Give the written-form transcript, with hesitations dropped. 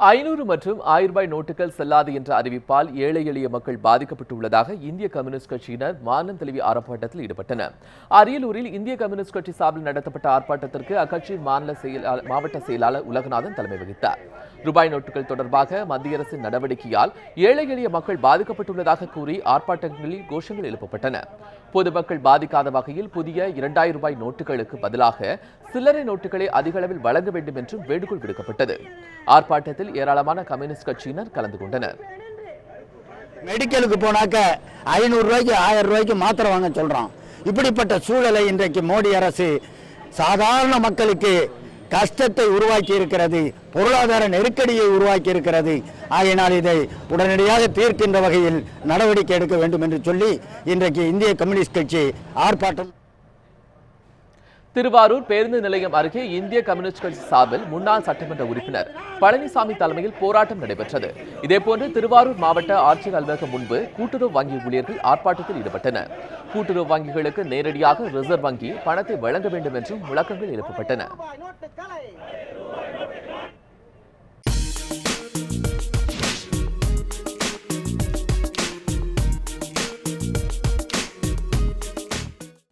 500 மற்றும் 1000 ரூபாய் நோட்டுகள் செல்லாது என்ற அறிவிப்பால் ஏழை எளிய மக்கள் பாதிக்கப்பட்டுள்ளதாக இந்திய கம்யூனிஸ்ட் கட்சியினர் மாநிலம் தழுவிய ஆர்ப்பாட்டத்தில் ஈடுபட்டனர். அரியலூரில் இந்திய கம்யூனிஸ்ட் கட்சி சார்பில் நடத்தப்பட்ட ஆர்ப்பாட்டத்திற்கு அக்கட்சியின் மாவட்ட செயலாளர் உலகநாதன் தலைமை வகித்தார். ரூபாய் நோட்டுகள் தொடர்பாக மத்திய அரசின் நடவடிக்கையால் ஏழை எளிய மக்கள் பாதிக்கப்பட்டுள்ளதாக கூறி ஆர்ப்பாட்டங்களில் கோஷங்கள் எழுப்பப்பட்டன. பொதுமக்கள் பாதிக்காத வகையில் புதிய 2000 ரூபாய் நோட்டுகளுக்கு பதிலாக சில்லறை நோட்டுகளை அதிக அளவில் வழங்க வேண்டும் என்றும் வேண்டுகோள் விடுக்கப்பட்டது. ஆர்ப்பாட்டத்தில் ஏராளமான கம்யூனிஸ்ட் கட்சியினர் கலந்து கொண்டனர். மெடிக்கலுக்கு போனாக்க 500 ரூபாய்க்கு 1000 ரூபாய்க்கு மாத்திரை வாங்க சொல்றான். இப்படிப்பட்ட சூழலை இன்றைக்கு மோடி அரசு சாதாரண மக்களுக்கு கஷ்டத்தை உருவாக்கி இருக்கிறது, பொருளாதார நெருக்கடியை உருவாக்கி இருக்கிறது. ஆகையினால் இதை உடனடியாக தீர்க்கின்ற வகையில் நடவடிக்கை எடுக்க வேண்டும் என்று சொல்லி இன்றைக்கு இந்திய கம்யூனிஸ்ட் கட்சி ஆர்ப்பாட்டம். திருவாரூர் பேருந்து நிலையம் அருகே இந்திய கம்யூனிஸ்ட் கட்சி சார்பில் முன்னாள் சட்டமன்ற உறுப்பினர் பழனிசாமி தலைமையில் போராட்டம் நடைபெற்றது. இதேபோன்று திருவாரூர் மாவட்ட ஆட்சியர் அலுவலகம் முன்பு கூட்டுறவு வங்கி ஊழியர்கள் ஆர்ப்பாட்டத்தில் ஈடுபட்டனர். கூட்டுறவு வங்கிகளுக்கு நேரடியாக ரிசர்வ் வங்கி பணத்தை வழங்க வேண்டும் என்றும் முழக்கங்கள் எழுப்பப்பட்டன.